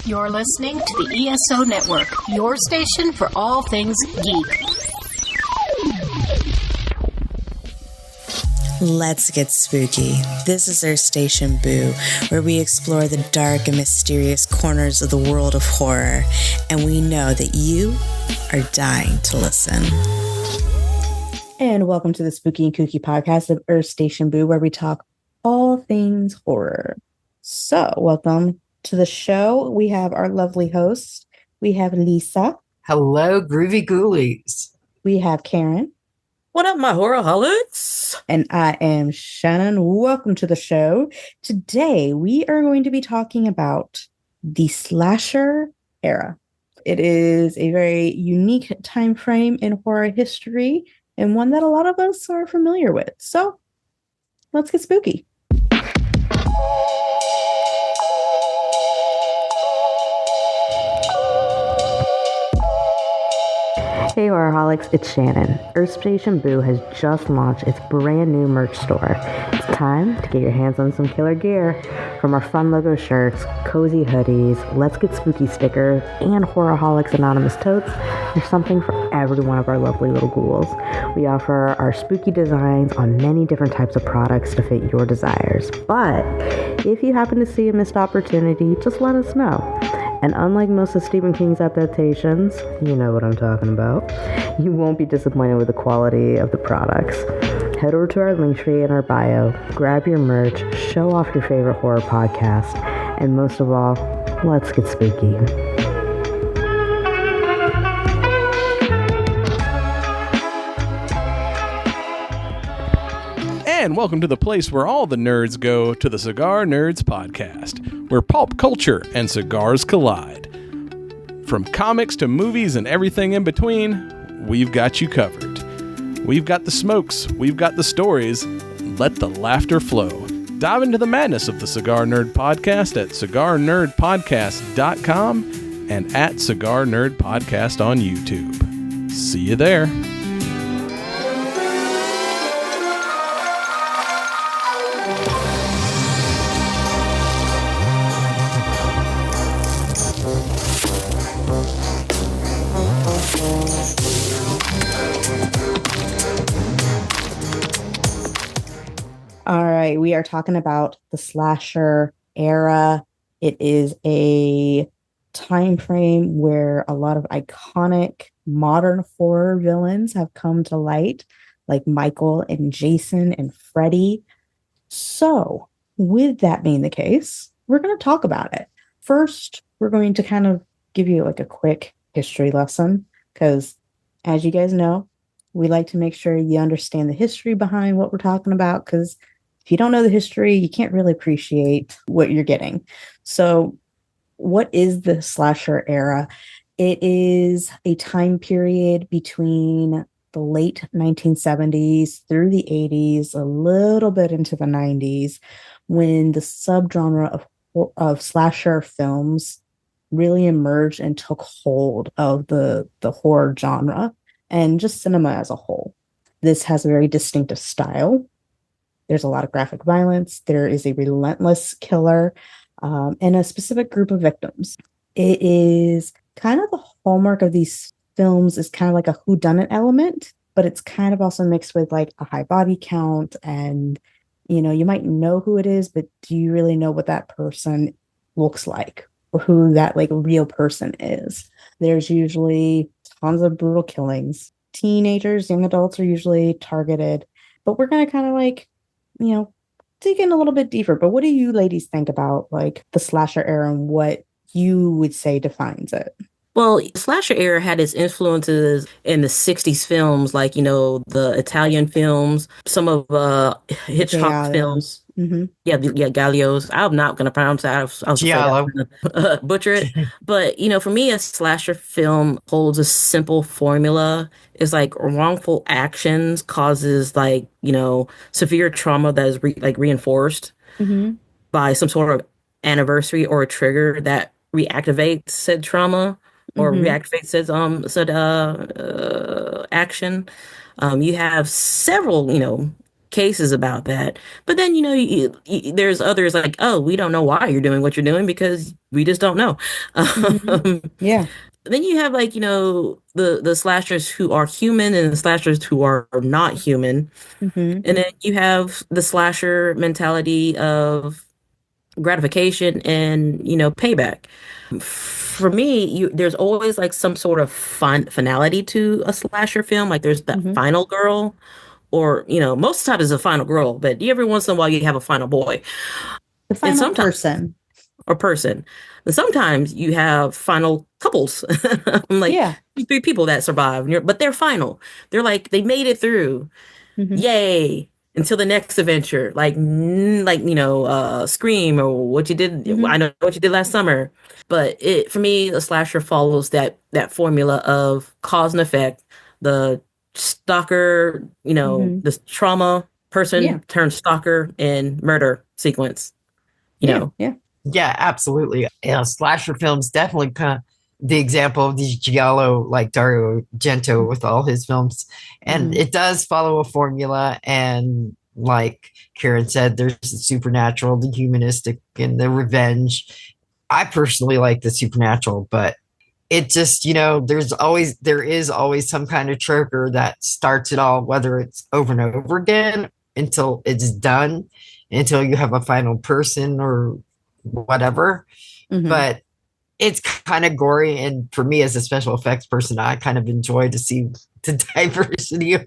You're listening to the ESO Network, your station for all things geek. Let's get spooky. This is our station, Boo, where we explore the dark and mysterious corners of the world of horror, and we know that you are dying to listen. And welcome to the Spooky and Kooky podcast of Earth Station Boo, where we talk all things horror. So, welcome to the show. We have our lovely hosts. We have Lisa. Hello, groovy ghoulies. We have Karen. What up, my horrorholics? And I am Shannon. Welcome to the show. Today, we are going to be talking about the slasher era. It is a very unique time frame in horror history and one that a lot of us are familiar with. So, let's get spooky. Hey Horrorholics, it's Shannon. Earth Station Boo has just launched its brand new merch store. It's time to get your hands on some killer gear. From our fun logo shirts, cozy hoodies, Let's Get Spooky stickers, and Horrorholics Anonymous totes, there's something for every one of our lovely little ghouls. We offer our spooky designs on many different types of products to fit your desires. But if you happen to see a missed opportunity, just let us know. And unlike most of Stephen King's adaptations, you know what I'm talking about, you won't be disappointed with the quality of the products. Head over to our link tree in our bio, grab your merch, show off your favorite horror podcast, and most of all, let's get spooky. And welcome to the place where all the nerds go, to the Cigar Nerds podcast, where pulp culture and cigars collide. From comics to movies and everything in between, we've got you covered. We've got the smokes, we've got the stories, let the laughter flow. Dive into the madness of the Cigar Nerd podcast at cigarnerdpodcast.com and at Cigar Nerd Podcast on YouTube. See you there. All right, we are talking about the slasher era. It is a time frame where a lot of iconic modern horror villains have come to light, like Michael and Jason and Freddy. So, with that being the case, we're going to talk about it. First, we're going to kind of give you like a quick history lesson, because as you guys know, we like to make sure you understand the history behind what we're talking about, because if you don't know the history, you can't really appreciate what you're getting. So what is the slasher era? It is a time period between the late 1970s through the 80s, a little bit into the 90s, when the subgenre of slasher films really emerged and took hold of the horror genre and just cinema as a whole. This has a very distinctive style. There's a lot of graphic violence. There is a relentless killer and a specific group of victims. It is kind of the hallmark of these films is kind of like a whodunit element, but it's kind of also mixed with like a high body count. And, you know, you might know who it is, but do you really know what that person looks like or who that like real person is? There's usually tons of brutal killings. Teenagers, young adults are usually targeted, but we're going to kind of like, you know, dig in a little bit deeper. But what do you ladies think about like the slasher era and what you would say defines it? Well, slasher era had its influences in the 60s films, like, you know, the Italian films, some of Hitchcock films. Mm-hmm. Yeah, Gallios. I'm not going to pronounce that. I was Giallo. Butcher it. But, you know, for me, a slasher film holds a simple formula. It's like wrongful actions causes like, you know, severe trauma that is reinforced by some sort of anniversary or a trigger that reactivates said trauma or reactivates said action. You have several, you know, cases about that. But then, there's others like, oh, we don't know why you're doing what you're doing because we just don't know. Yeah. Then you have like, the slashers who are human and the slashers who are not human. Mm-hmm. And then you have the slasher mentality of gratification and, payback. For me, there's always like some sort of finality to a slasher film. Like there's that final girl, or, most of the time it's a final girl, but every once in a while you have a final boy. The And final person. or person. And sometimes you have final couples, like Yeah. 3 people that survive, but they're final. They're like, they made it through. Yay. Until the next adventure, Scream or what you did. I know what you did last summer, but for me, the slasher follows that formula of cause and effect. The stalker, the trauma person turns stalker and murder sequence. Yeah. Yeah, absolutely. Slasher films definitely kind of the example of these giallo, like Dario Argento with all his films. And it does follow a formula. And like Karen said, there's the supernatural, the humanistic, and the revenge. I personally like the supernatural, but it just, there is always some kind of trigger that starts it all, whether it's over and over again until it's done, until you have a final person or whatever. But it's kind of gory, and for me as a special effects person, I kind of enjoy to see the diversity of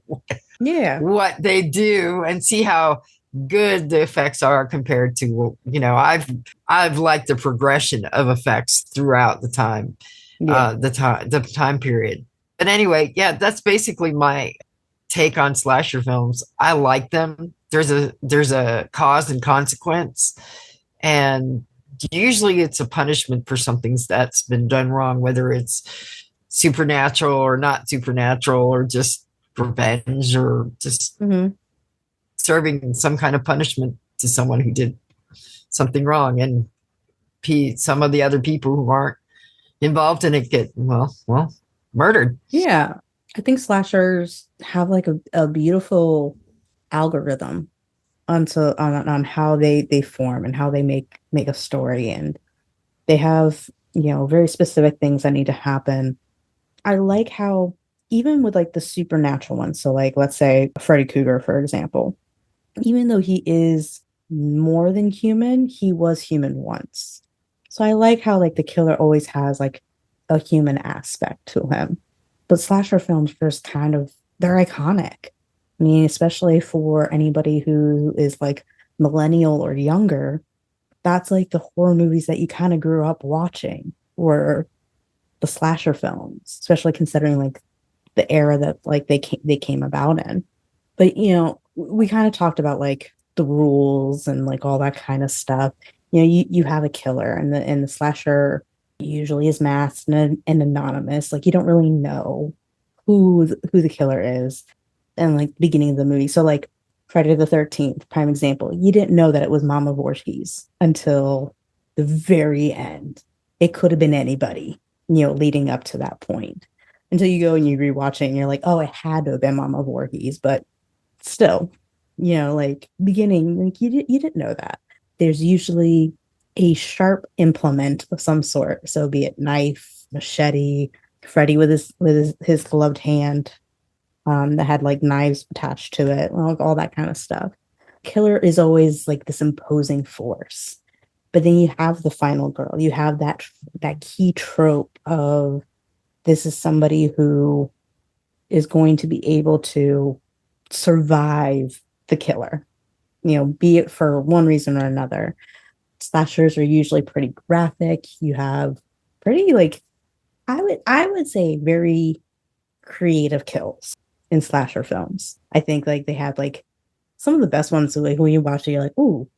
what they do and see how good the effects are compared to, I've liked the progression of effects throughout the time, the time period. But anyway, that's basically my take on slasher films. I like them. There's a cause and consequence, and usually it's a punishment for something that's been done wrong, whether it's supernatural or not supernatural, or just revenge, or just serving some kind of punishment to someone who did something wrong. And some of the other people who aren't involved in it get, well, murdered. Yeah. I think slashers have like a beautiful algorithm on how they form and how they make a story, and they have very specific things that need to happen. I like how even with like the supernatural ones, so like let's say Freddy Krueger, for example, even though he is more than human, he was human once. So I like how like the killer always has like a human aspect to him. But slasher films just they're iconic. I mean, especially for anybody who is like millennial or younger, that's like the horror movies that you kind of grew up watching were the slasher films, especially considering like the era that like they came about in. But we kind of talked about like the rules and like all that kind of stuff. You have a killer, and the slasher usually is masked and anonymous. Like you don't really know who the killer is. And like beginning of the movie. So like Friday the 13th, prime example. You didn't know that it was Mama Voorhees until the very end. It could have been anybody, leading up to that point. Until you go and you rewatch it and you're like, oh, it had to have been Mama Voorhees. But still, like beginning, like you didn't know that. There's usually a sharp implement of some sort. So be it knife, machete, Freddy with his gloved hand. That had like knives attached to it, all that kind of stuff. Killer is always like this imposing force. But then you have the final girl. You have that key trope of this is somebody who is going to be able to survive the killer, be it for one reason or another. Slashers are usually pretty graphic. You have pretty like I would say very creative kills in slasher films. I think like they have like some of the best ones. So like when you watch it, you're like, ooh,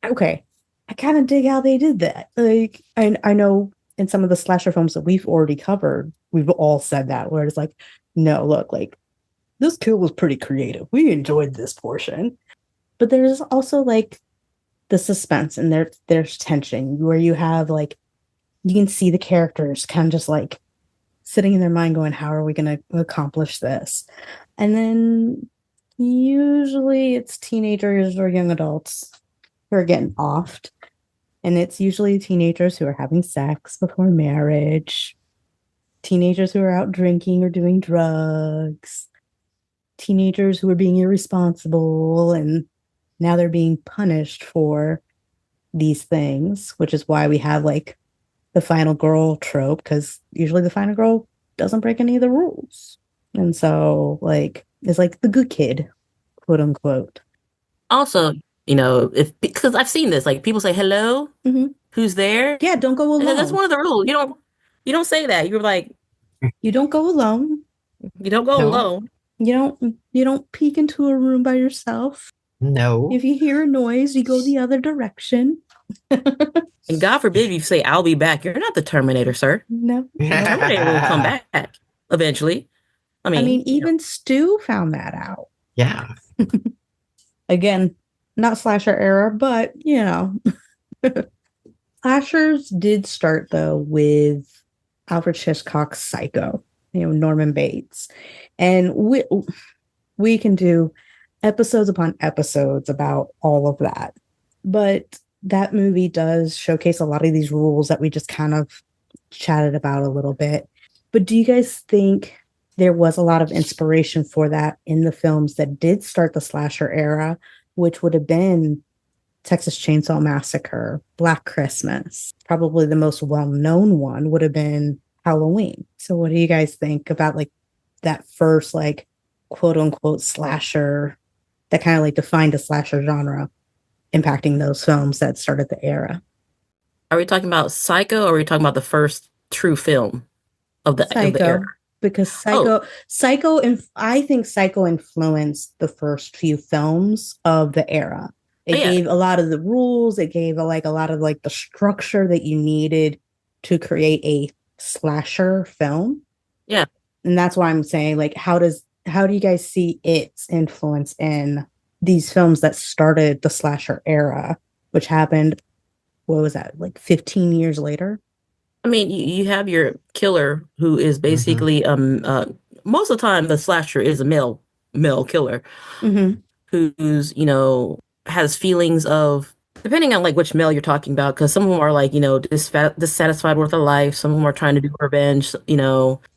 okay, I kind of dig how they did that. Like I know in some of the slasher films that we've already covered, we've all said that, where it's like, no, look, like this kill was pretty creative. We enjoyed this portion. But there's also like the suspense, and there's tension where you have like you can see the characters kind of just like sitting in their mind going, how are we going to accomplish this? And then Usually it's teenagers or young adults who are getting offed. And it's usually teenagers who are having sex before marriage, teenagers who are out drinking or doing drugs, teenagers who are being irresponsible, and now they're being punished for these things, which is why we have like the final girl trope, because usually the final girl doesn't break any of the rules. And so, like, it's like the good kid, quote unquote. Also, if because I've seen this, like people say hello, who's there? Yeah, don't go alone. That's one of the rules. You don't say that. You're like, you don't go alone. You don't go alone. You don't peek into a room by yourself. No. If you hear a noise, you go the other direction. And God forbid if you say, I'll be back. You're not the Terminator, sir. No. The Terminator will come back eventually. I mean, even Stu found that out. Yeah. Again, not slasher era, but, slashers did start, though, with Alfred Hitchcock's Psycho, Norman Bates. And we can do episodes upon episodes about all of that. But that movie does showcase a lot of these rules that we just kind of chatted about a little bit. But do you guys think there was a lot of inspiration for that in the films that did start the slasher era, which would have been Texas Chainsaw Massacre, Black Christmas? Probably the most well-known one would have been Halloween. So what do you guys think about like that first like quote unquote slasher that kind of like defined a slasher genre impacting those films that started the era? Are we talking about Psycho or are we talking about the first true film of the era? Because Psycho, and I think Psycho influenced the first few films of the era. It gave a lot of the rules. It gave a lot of like the structure that you needed to create a slasher film. Yeah. And that's why I'm saying, like, how do you guys see its influence in these films that started the slasher era, which happened, what was that, like 15 years later? I mean, you have your killer who is basically most of the time the slasher is a male killer who's has feelings of, depending on like which male you're talking about, because some of them are like dissatisfied with their life, some of them are trying to do revenge,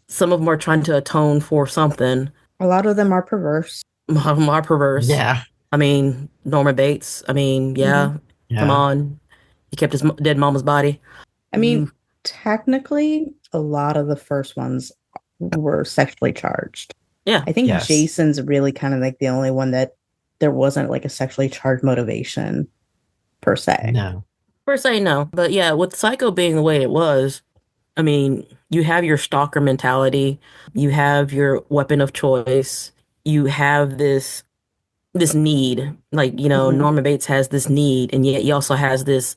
some of them are trying to atone for something. A lot of them are perverse. Yeah. I mean, Norman Bates. I mean, yeah. Come on. He kept his dead mama's body. I mean, technically, a lot of the first ones were sexually charged. Yeah. I think Jason's really kind of like the only one that there wasn't like a sexually charged motivation per se. No. Per se, no. But yeah, with Psycho being the way it was, I mean, you have your stalker mentality. You have your weapon of choice. You have this need. Like, Norman Bates has this need, and yet he also has this.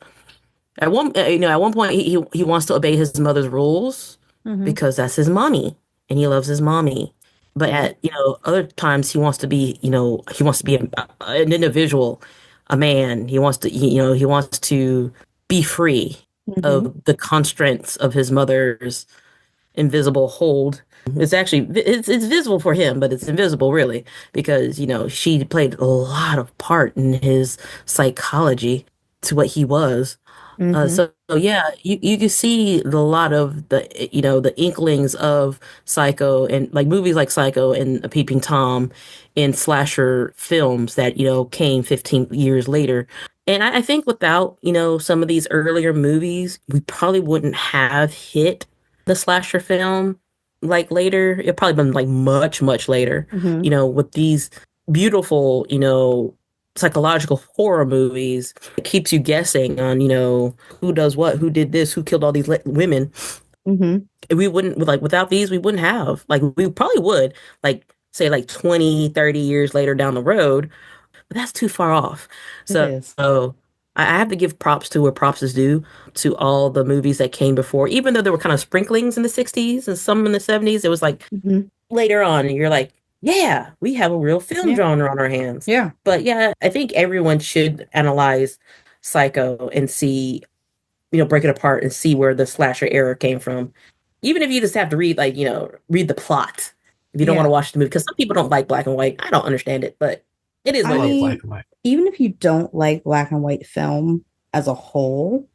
At one point, he wants to obey his mother's rules because that's his mommy, and he loves his mommy. But at other times, he wants to be an individual, a man. He wants to be free of the constraints of his mother's invisible hold. It's actually it's visible for him, but it's invisible really because she played a lot of part in his psychology to what he was. So yeah, you can see a lot of the the inklings of Psycho and like movies like Psycho and A Peeping Tom in slasher films that came 15 years later. And I think without some of these earlier movies, we probably wouldn't have hit the slasher film like later. It probably been like much later. With these beautiful psychological horror movies, it keeps you guessing on who does what, who did this, who killed all these women. We wouldn't without these we wouldn't have, like, we probably would, like, say like 20-30 years later down the road, but that's too far off. So I have to give props to where props is due to all the movies that came before, even though there were kind of sprinklings in the 60s and some in the 70s. It was like later on and you're like, yeah, we have a real film genre on our hands. Yeah. But yeah, I think everyone should analyze Psycho and see, break it apart and see where the slasher era came from. Even if you just have to read, read the plot. if you don't want to watch the movie, because some people don't like black and white. I don't understand it, but it is I what it love is. black and white. Even if you don't like black and white film as a whole,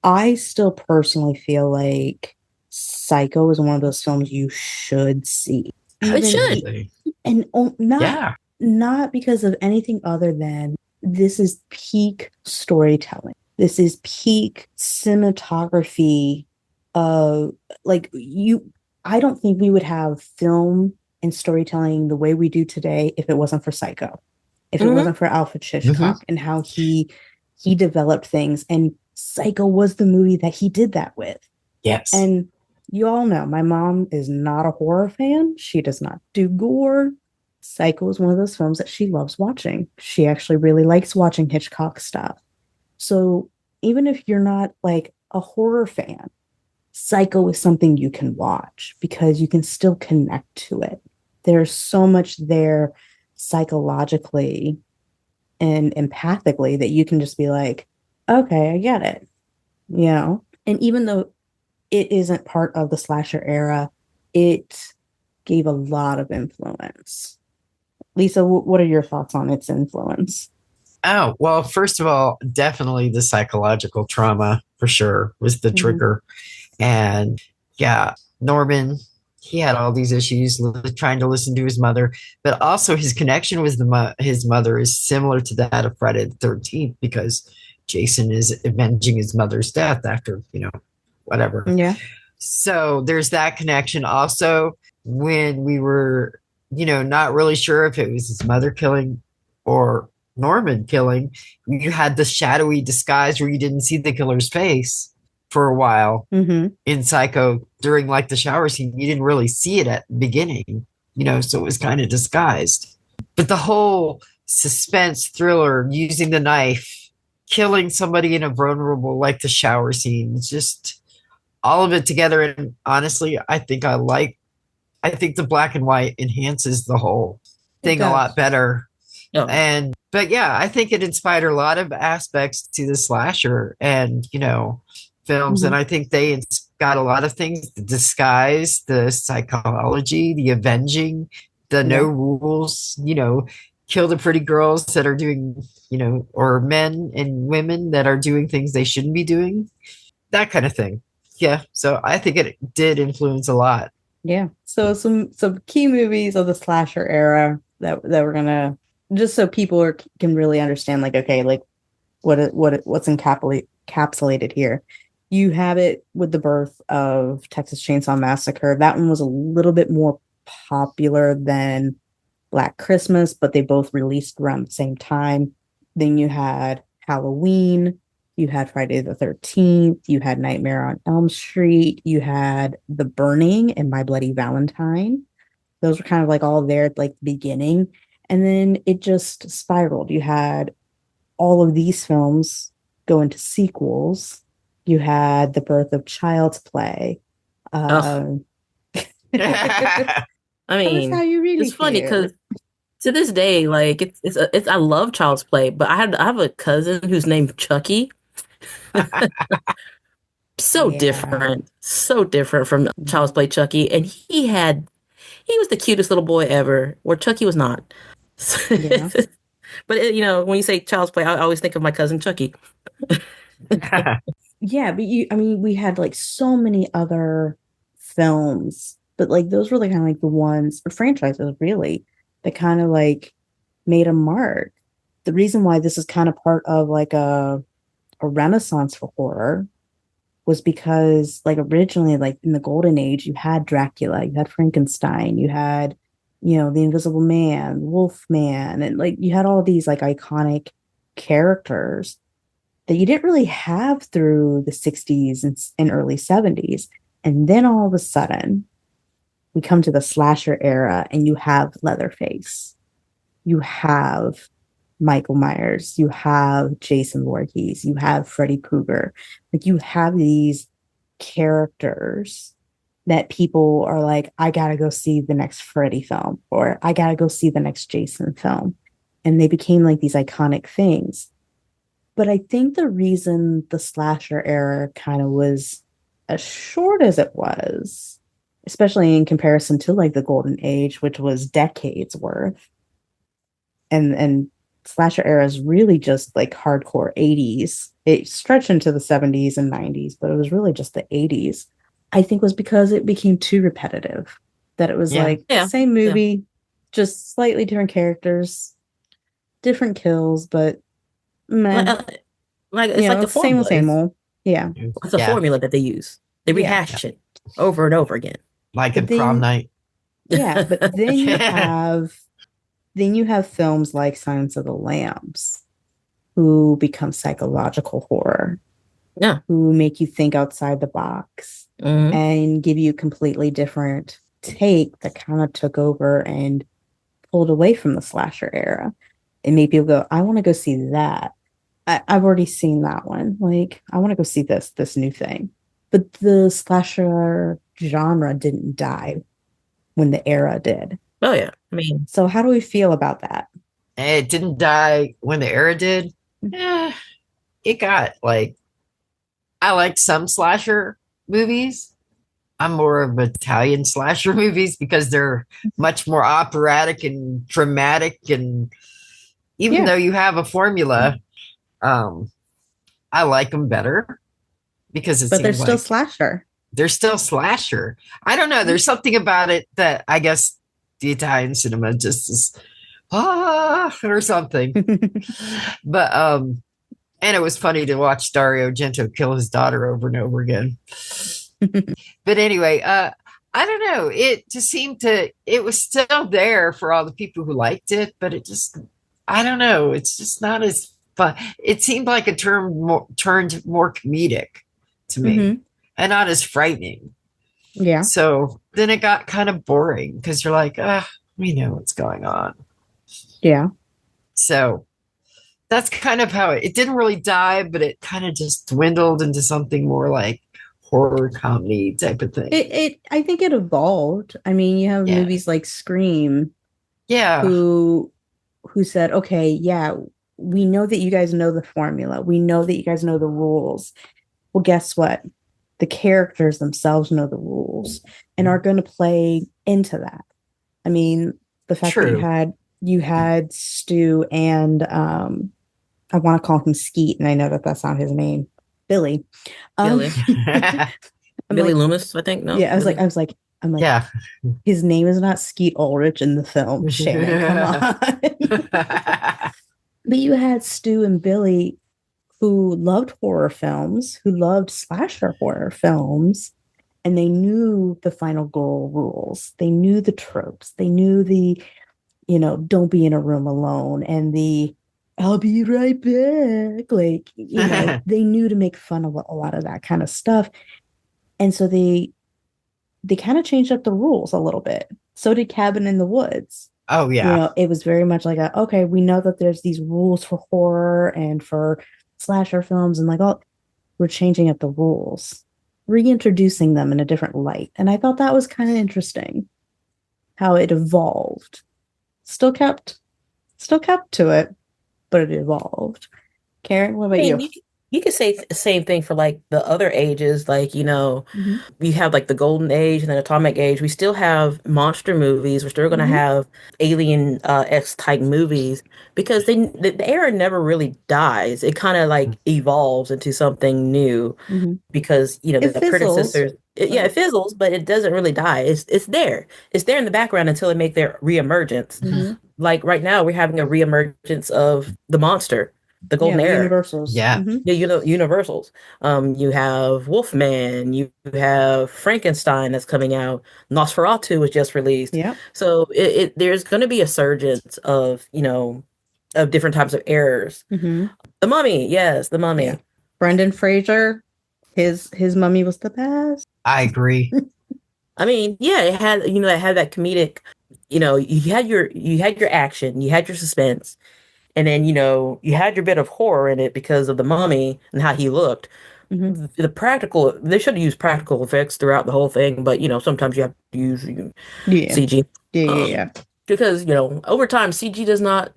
I still personally feel like Psycho is one of those films you should see. It should. Absolutely. And Yeah. not because of anything other than this is peak storytelling. This is peak cinematography of like you. I don't think we would have film and storytelling the way we do today if it wasn't for Psycho, if it wasn't for Alfred Hitchcock and how he developed things. And Psycho was the movie that he did that with. Yes. And you all know my mom is not a horror fan. She does not do gore. Psycho is one of those films that she loves watching. She actually really likes watching Hitchcock stuff. So even if you're not like a horror fan, Psycho is something you can watch because you can still connect to it. There's so much there psychologically and empathically that you can just be like, okay, I get it. You know? And even though it isn't part of the slasher era, it gave a lot of influence. Lisa, what are your thoughts on its influence? Oh, well, first of all, definitely the psychological trauma for sure was the trigger. And yeah, Norman, he had all these issues trying to listen to his mother, but also his connection with his mother is similar to that of Friday the 13th because Jason is avenging his mother's death after, whatever. Yeah. So there's that connection. Also, when we were, not really sure if it was his mother killing or Norman killing, you had the shadowy disguise where you didn't see the killer's face for a while in Psycho during like the shower scene. You didn't really see it at the beginning, so it was kind of disguised. But the whole suspense thriller, using the knife, killing somebody in a vulnerable, like the shower scene, it's just all of it together. And honestly, I think the black and white enhances the whole thing a lot better. Oh. But yeah, I think it inspired a lot of aspects to the slasher and, films. And I think they got a lot of things, the disguise, the psychology, the avenging, the no rules, kill the pretty girls that are doing, or men and women that are doing things they shouldn't be doing, that kind of thing. Yeah. So I think it did influence a lot. Yeah. So some key movies of the slasher era that we're gonna, just so people can really understand, like, okay, like what's encapsulated here. You have it with the birth of Texas Chainsaw Massacre. That one was a little bit more popular than Black Christmas, but they both released around the same time. Then you had Halloween, you had Friday the 13th, you had Nightmare on Elm Street, you had The Burning and My Bloody Valentine. Those were kind of like all there at like the beginning. And then it just spiraled. You had all of these films go into sequels. You had the birth of Child's Play. I mean, how you really it's funny because to this day, like it's I love Child's Play, but I have a cousin who's named Chucky. So different from Child's Play Chucky, and he was the cutest little boy ever, where Chucky was not. Yeah. But when you say Child's Play, I always think of my cousin Chucky. Yeah, but we had like so many other films, but like those were like kind of like the ones or franchises really that kind of like made a mark. The reason why this is kind of part of like a renaissance for horror was because like originally, like in the golden age, you had Dracula, you had Frankenstein, you had, the Invisible Man, Wolfman, and like you had all these like iconic characters that you didn't really have through the 60s and early 70s. And then all of a sudden, we come to the slasher era and you have Leatherface. You have Michael Myers. You have Jason Voorhees. You have Freddy Krueger. Like you have these characters that people are like, I gotta go see the next Freddy film, or I gotta go see the next Jason film. And they became like these iconic things. But I think the reason the slasher era kind of was as short as it was especially in comparison to like the golden age, which was decades worth. And slasher era is really just like hardcore 80s. It stretched into the 70s and 90s, but it was really just the 80s. I think was because it became too repetitive. That it was same movie, just slightly different characters, different kills, but man, like it's like the formula. same old. Yeah. It's a formula that they use. They rehash it over and over again. Like in Prom Night. Yeah, but then you have films like Silence of the Lambs, who become psychological horror. Yeah. Who make you think outside the box and give you a completely different take that kind of took over and pulled away from the slasher era. And made people go, I want to go see that. I've already seen that one. Like, I want to go see this new thing. But the slasher genre didn't die when the era did. Oh, yeah. I mean, so how do we feel about that? It didn't die when the era did. It got like, I liked some slasher movies. I'm more of Italian slasher movies because they're much more operatic and dramatic. And even though you have a formula, I like them better because but they're still slasher. They're still slasher. I don't know. There's something about it that I guess the Italian cinema just is or something. But and it was funny to watch Dario Argento kill his daughter over and over again. But anyway, I don't know. It just seemed it was still there for all the people who liked it, but it just, I don't know. It's just not as fun. It seemed like it turned more comedic to me and not as frightening. Yeah. So then it got kind of boring because you're like, we know what's going on. Yeah. So that's kind of how it didn't really die, but it kind of just dwindled into something more like horror comedy type of thing. I think it evolved. I mean, you have movies like Scream. Yeah. Who said, okay, yeah, we know that you guys know the formula. We know that you guys know the rules. Well, guess what? The characters themselves know the rules and are going to play into that. I mean, the fact that you had Stu and I want to call him Skeet, and I know that that's not his name, Billy. Billy Loomis, I think. No, yeah, I was like, yeah, his name is not Skeet Ulrich in the film. Shannon, come on. But you had Stu and Billy, who loved horror films, who loved slasher horror films, and they knew the final girl rules. They knew the tropes. They knew the, don't be in a room alone, and the I'll be right back. Like, they knew to make fun of a lot of that kind of stuff. And so they kind of changed up the rules a little bit. So did Cabin in the Woods. Oh, yeah. It was very much like, okay, we know that there's these rules for horror and for slasher films. And like, we're changing up the rules, reintroducing them in a different light. And I thought that was kind of interesting how it evolved. Still kept to it, but it evolved. Karen, what about you? You could say the same thing for like the other ages, like, we have like the golden age and then atomic age. We still have monster movies. We're still going to have alien X type movies because the era never really dies. It kind of like evolves into something new because, the predecessors. It fizzles, but it doesn't really die. It's there. It's there in the background until they make their reemergence. Like right now, we're having a reemergence of the monster. The golden era. Universals. Yeah. Universals. You have Wolfman. You have Frankenstein that's coming out. Nosferatu was just released. Yeah. So there's going to be a surgence of, of different types of errors. The Mummy. Yes, The Mummy. Yeah. Brendan Fraser, his Mummy was the best. I agree. I mean, yeah, it had that comedic, you had your action, you had your suspense. And then, you had your bit of horror in it because of the Mummy and how he looked. The practical, they should have used practical effects throughout the whole thing, but, sometimes you have to use CG. Yeah. Because, over time, CG does not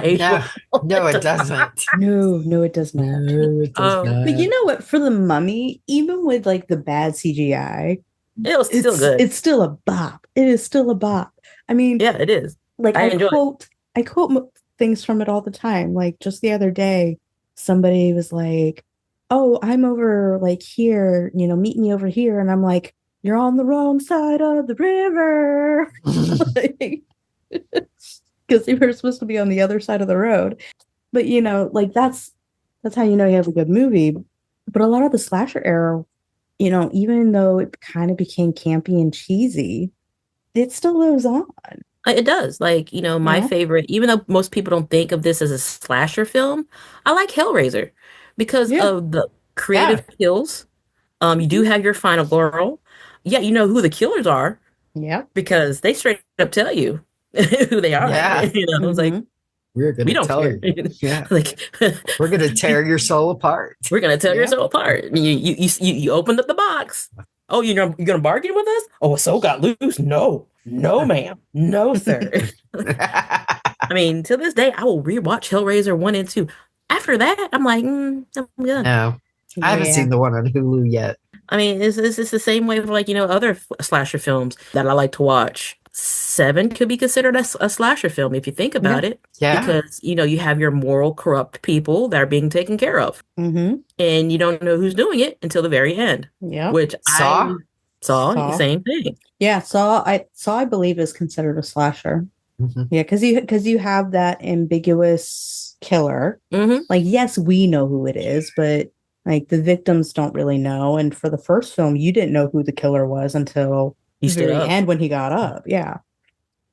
age well. No, it doesn't. No, it does not. No, it does not. But you know what? For the Mummy, even with like the bad CGI, It was still good. It's still a bop. It is still a bop. I mean, Yeah, it is. Like I enjoy it. I quote things from it all the time. Like just the other day, somebody was like, "Oh, I'm over like here, meet me over here," and I'm like, "You're on the wrong side of the river," because you were supposed to be on the other side of the road. But like that's how you have a good movie. But a lot of the slasher era, even though it kind of became campy and cheesy, it still lives on. It does. Like, my favorite, even though most people don't think of this as a slasher film, I like Hellraiser because of the creative kills. You do have your final girl. Yeah, you know who the killers are. Yeah. Because they straight up tell you who they are. Yeah. It's like, we're going to tell you. Yeah. Like, we're going to tear your soul apart. We're going to tear your soul apart. You opened up the box. Oh, you're going to bargain with us? Oh, a soul got loose? No, ma'am. No, sir. I mean, to this day, I will rewatch Hellraiser 1 and 2. After that, I'm like, I'm good. No, I haven't seen the one on Hulu yet. I mean, it's the same way for other slasher films that I like to watch. 7 could be considered a slasher film if you think about it. Yeah. Because, you have your moral, corrupt people that are being taken care of. Mm-hmm. And you don't know who's doing it until the very end. Yeah. Which Saw? The same thing. Yeah, Saw, I believe, is considered a slasher. Mm-hmm. Yeah, because you have that ambiguous killer. Mm-hmm. Like, yes, we know who it is, but like the victims don't really know. And for the first film, you didn't know who the killer was until the very end when he got up. Yeah.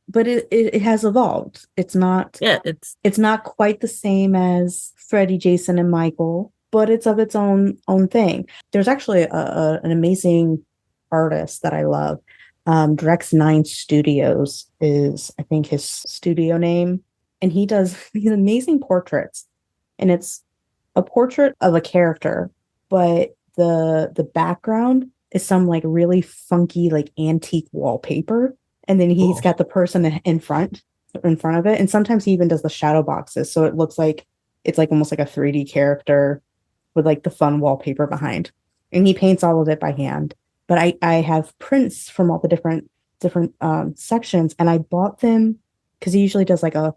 But it has evolved. It's not it's not quite the same as Freddy, Jason, and Michael, but it's of its own thing. There's actually an amazing artist that I love. Drex 9 Studios is, I think, his studio name. And he does these amazing portraits. And it's a portrait of a character, but the background is some like really funky, like antique wallpaper. And then he's got the person in front of it. And sometimes he even does the shadow boxes. So it looks like it's like almost like a 3D character with like the fun wallpaper behind. And he paints all of it by hand. But I have prints from all the different sections, and I bought them because he usually does like a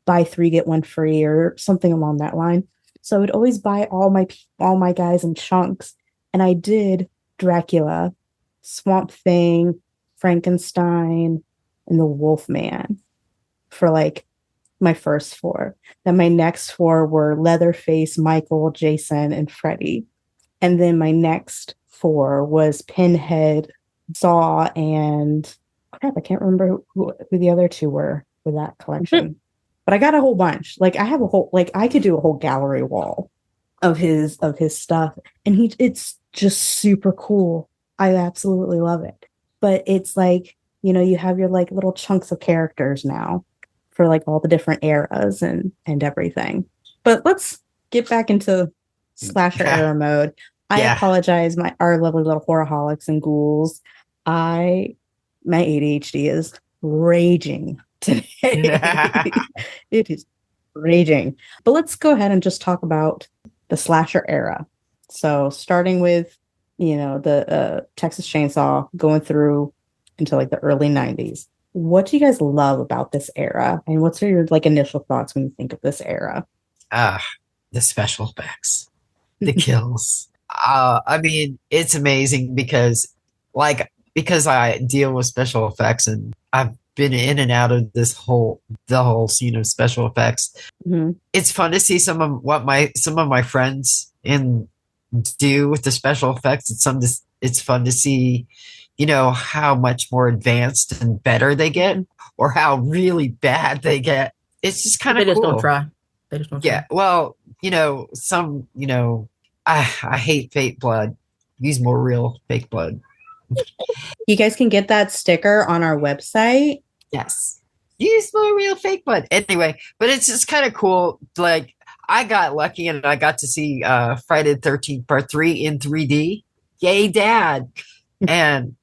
buy 3 get 1 free or something along that line. So I would always buy all my guys in chunks, and I did Dracula, Swamp Thing, Frankenstein, and the Wolfman for like my first 4. Then my next 4 were Leatherface, Michael, Jason, and Freddy, and then my next 4 was Pinhead, Saw, and crap, I can't remember who the other 2 were with that collection. But I got a whole bunch. Like I have a whole, like I could do a whole gallery wall of his stuff, and it's just super cool. I absolutely love it. But it's like, you have your like little chunks of characters now for like all the different eras and everything. But let's get back into slasher era mode. I apologize, our lovely little horrorholics and ghouls. My ADHD is raging today. It is raging. But let's go ahead and just talk about the slasher era. So starting with, the Texas Chainsaw going through into like the early 90s. What do you guys love about this era? And what's your like initial thoughts when you think of this era? The special effects, the kills. I mean, it's amazing because I deal with special effects and I've been in and out of the whole scene of special effects. Mm-hmm. It's fun to see some of my friends do with the special effects. It's fun to see, how much more advanced and better they get or how really bad they get. It's just kind of cool. They just don't try. Yeah. Well, I hate fake blood. Use more real fake blood. You guys can get that sticker on our website. Yes. Use more real fake blood. Anyway, but it's just kind of cool. Like, I got lucky and I got to see Friday the 13th Part 3 in 3D. Yay, Dad. And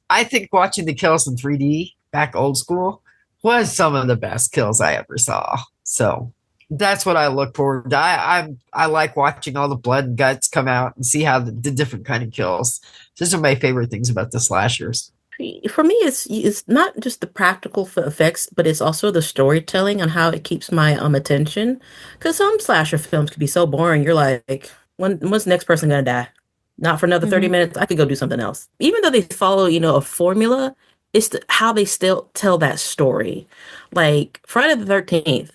I think watching the kills in 3D back old school was some of the best kills I ever saw. So That's what I look forward to. I like watching all the blood and guts come out and see how the different kind of kills. Those are my favorite things about the slashers. For me, it's not just the practical effects, but it's also the storytelling and how it keeps my attention. Because some slasher films can be so boring. You're like, when's the next person gonna die? Not for another 30 minutes. I could go do something else. Even though they follow, a formula, it's how they still tell that story. Like Friday the 13th.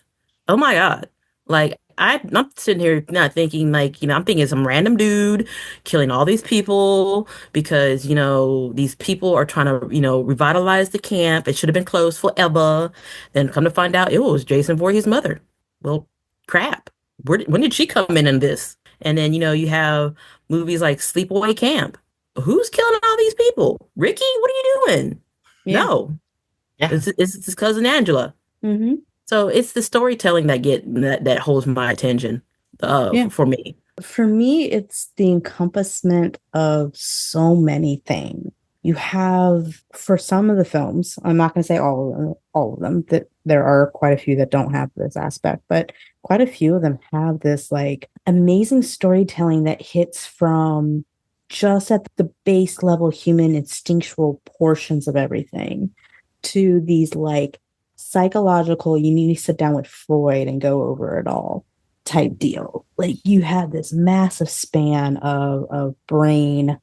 Oh my God. Like I'm sitting here not thinking like, I'm thinking some random dude killing all these people because, these people are trying to, revitalize the camp. It should have been closed forever. Then come to find out it was Jason Voorhees' mother. Well, crap. When did she come in this? And then, you have movies like Sleepaway Camp. Who's killing all these people? Ricky, what are you doing? Yeah. No. Yeah. It's his cousin Angela. Mm-hmm. So it's the storytelling that holds my attention for me. For me, it's the encompassment of so many things. You have, for some of the films, I'm not going to say all of them, that there are quite a few that don't have this aspect, but quite a few of them have this like amazing storytelling that hits from just at the base level human instinctual portions of everything to these like psychological, you need to sit down with Freud and go over it all type deal. Like you have this massive span of brain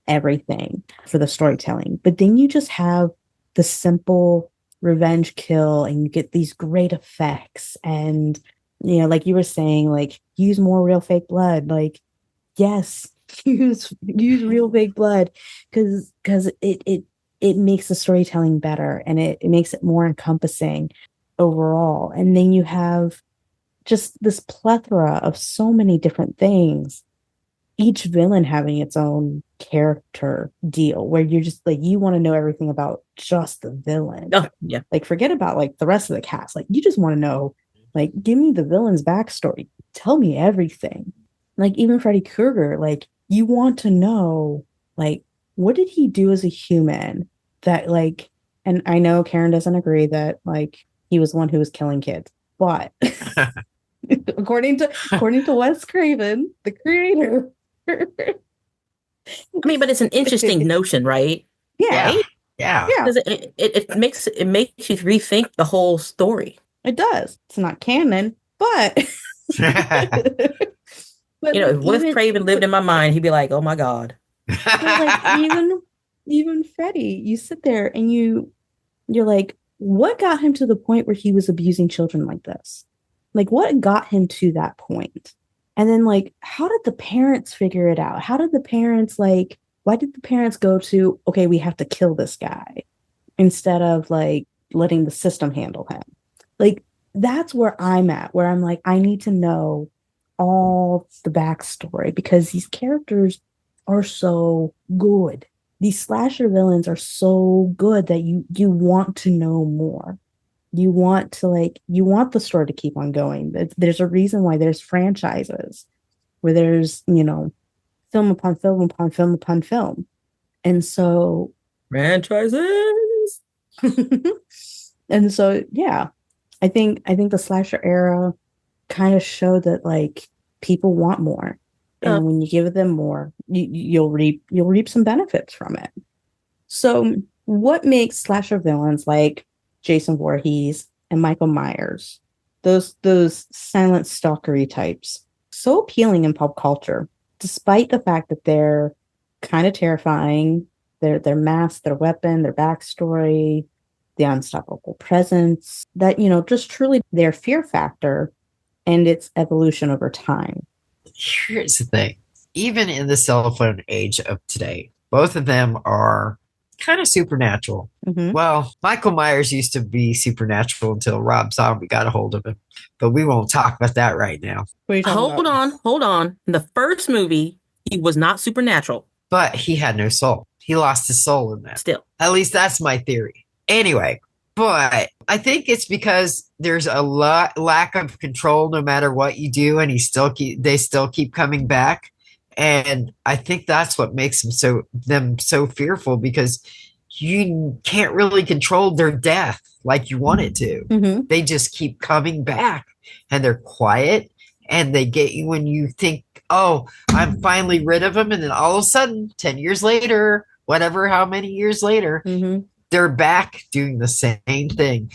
everything for the storytelling, but then you just have the simple revenge kill and you get these great effects. And like you were saying, like use more real fake blood. Like yes, use real fake blood because it makes the storytelling better and it makes it more encompassing overall. And then you have just this plethora of so many different things, each villain having its own character deal where you're just like, you want to know everything about just the villain. Oh, yeah. Like forget about like the rest of the cast. Like you just want to know, like, give me the villain's backstory. Tell me everything. Like even Freddy Krueger, like you want to know, like, what did he do as a human that like, and I know Karen doesn't agree that like he was the one who was killing kids, but according to Wes Craven, the creator. I mean, but it's an interesting notion, right? Yeah. Right? Yeah. Because it makes you rethink the whole story. It does. It's not canon, but if Wes Craven lived in my mind, he'd be like, "Oh my God." But like even Freddy, you sit there and you're like, what got him to the point where he was abusing children like this? Like what got him to that point? And then like, how did the parents figure it out? How did the parents like, why did the parents go to, okay, we have to kill this guy instead of like letting the system handle him? Like that's where I'm at, where I'm like, I need to know all the backstory because these characters are so good. These slasher villains are so good that you want to know more. You want the story to keep on going. There's a reason why there's franchises where there's, film upon film upon film upon film. And so franchises. And so, yeah, I think the slasher era kind of showed that like people want more. And when you give them more, you'll reap some benefits from it. So what makes slasher villains like Jason Voorhees and Michael Myers, those silent stalkery types, so appealing in pop culture, despite the fact that they're kind of terrifying, their mask, their weapon, their backstory, the unstoppable presence, that, just truly their fear factor and its evolution over time. Here's the thing. Even in the cell phone age of today, both of them are kind of supernatural. Mm-hmm. Well, Michael Myers used to be supernatural until Rob Zombie got a hold of him. But we won't talk about that right now. What are you talking about? Hold on. In the first movie, he was not supernatural. But he had no soul. He lost his soul in that. Still. At least that's my theory. Anyway, but I think it's because there's a lack of control no matter what you do, and they still keep coming back. And I think that's what makes them so fearful, because you can't really control their death like you want it to. Mm-hmm. They just keep coming back. and they're quiet and they get you when you think, oh, I'm finally rid of them. And then all of a sudden, 10 years later, whatever, how many years later, they're back doing the same thing.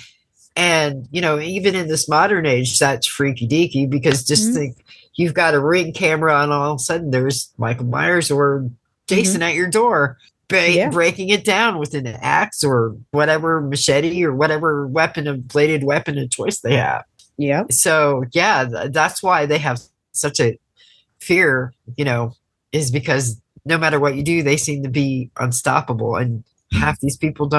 And, you know, even in this modern age, that's freaky deaky because just think you've got a Ring camera and all of a sudden there's Michael Myers or Jason at your door breaking it down with an axe or whatever machete or whatever bladed weapon of choice they have. Yeah. So, yeah, that's why they have such a fear, you know, is because no matter what you do, they seem to be unstoppable. And half these people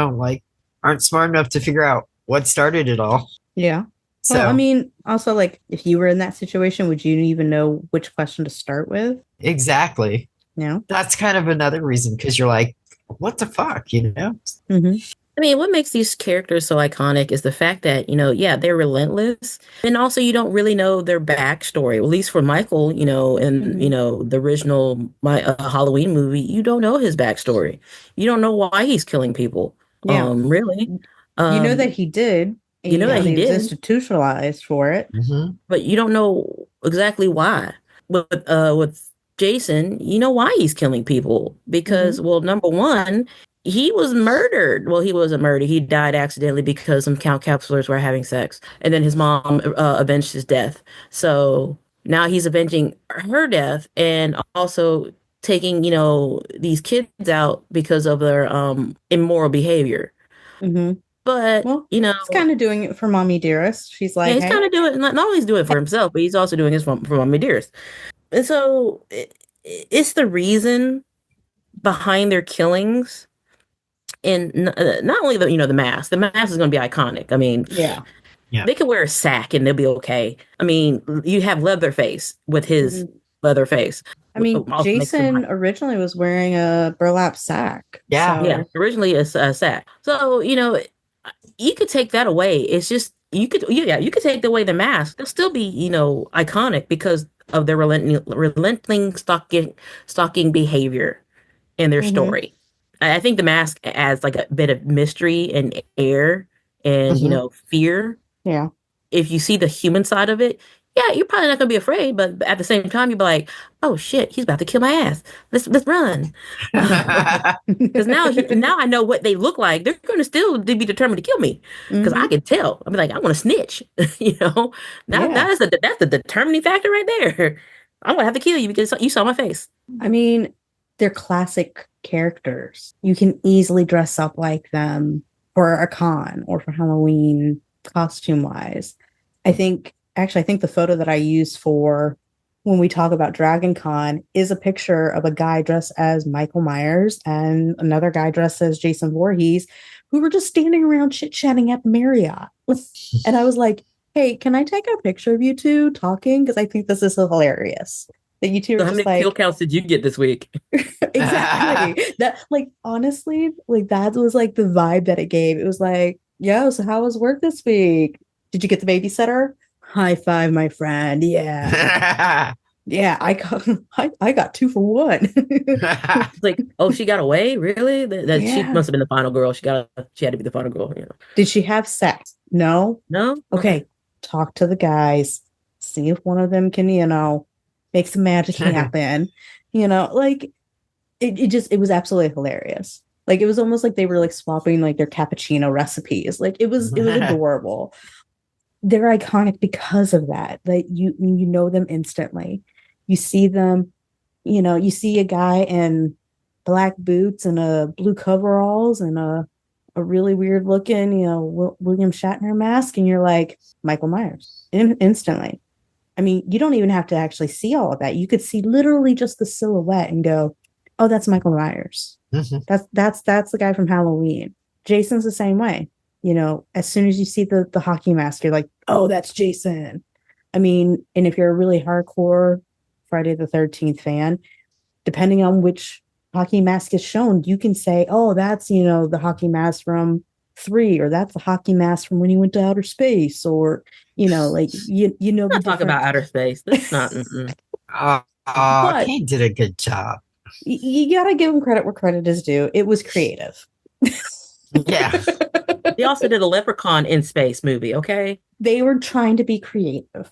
aren't smart enough to figure out what started it all. Yeah. So, well, I mean, also, like, if you were in that situation, would you even know which question to start with? Exactly. Yeah. That's kind of another reason, because you're like, what the fuck, you know? I mean, what makes these characters so iconic is the fact that, you know, yeah, they're relentless. And also, you don't really know their backstory. At least for Michael, you know, in, you know, the original Halloween movie, you don't know his backstory. You don't know why he's killing people. Yeah. Really. You know that he did. And you know that he was did. institutionalized for it. But you don't know exactly why. With Jason, you know why he's killing people. Because, well, number one, he was murdered. Well, he wasn't murdered. He died accidentally because some count capsulars were having sex. And then his mom avenged his death. So now he's avenging her death and also taking, you know, these kids out because of their immoral behavior. But, well, you know, he's kind of doing it for Mommy Dearest. She's like, yeah, he's kind of doing it. Not only he's doing it for himself, but he's also doing it for Mommy Dearest. And so it's the reason behind their killings. And not only the mask. The mask is going to be iconic. I mean, they could wear a sack and they'll be okay. I mean, you have Leatherface with his leather face. I mean, Jason originally was wearing a burlap sack. Yeah, originally a sack. So, you know, you could take that away. It's just you could take away the mask. They'll still be, you know, iconic because of their relenting stalking behavior in their story. I think the mask adds like a bit of mystery and air and you know, fear. Yeah. If you see the human side of it, yeah, you're probably not gonna be afraid, but at the same time, you'll be like, "Oh shit, he's about to kill my ass. Let's run." Because now I know what they look like. They're gonna still be determined to kill me because I can tell. I'm like, I want to snitch. You know, that's the determining factor right there. I'm gonna have to kill you because you saw my face. I mean, they're classic characters. You can easily dress up like them for a con or for Halloween costume wise. I think the photo that I use for when we talk about Dragon Con is a picture of a guy dressed as Michael Myers and another guy dressed as Jason Voorhees, who were just standing around chit-chatting at the Marriott. And I was like, hey, can I take a picture of you two talking? Because I think this is hilarious. That you two are how many kill counts did you get this week? Exactly. That, like, honestly, like, that was like the vibe that it gave. It was like, yo, so how was work this week? Did you get the babysitter? High five, my friend. Yeah. Yeah, I got 2 for 1. It's like, oh, she got away? Really? She must have been the final girl. She had to be the final girl. You know. Did she have sex? No. Okay. Talk to the guys. See if one of them can, you know, make some magic happen. You know, like it was absolutely hilarious. Like it was almost like they were like swapping like their cappuccino recipes. Like it was adorable. They're iconic because of that. Like you know them instantly. You see them, you know, you see a guy in black boots and a blue coveralls and a really weird looking, you know, William Shatner mask, and you're like, Michael Myers instantly. I mean, you don't even have to actually see all of that. You could see literally just the silhouette and go, oh, that's Michael Myers. That's the guy from Halloween. Jason's the same way. You know, as soon as you see the hockey mask, you're like, oh, that's Jason. I mean, and if you're a really hardcore Friday the 13th fan, depending on which hockey mask is shown, you can say, oh, that's, you know, the hockey mask from 3, or that's the hockey mask from when he went to outer space, or, you know, like, you know. Let's not talk about outer space. That's not. Kane did a good job. You gotta give him credit where credit is due. It was creative. Yeah. They also did a Leprechaun in Space movie, okay? they were trying to be creative.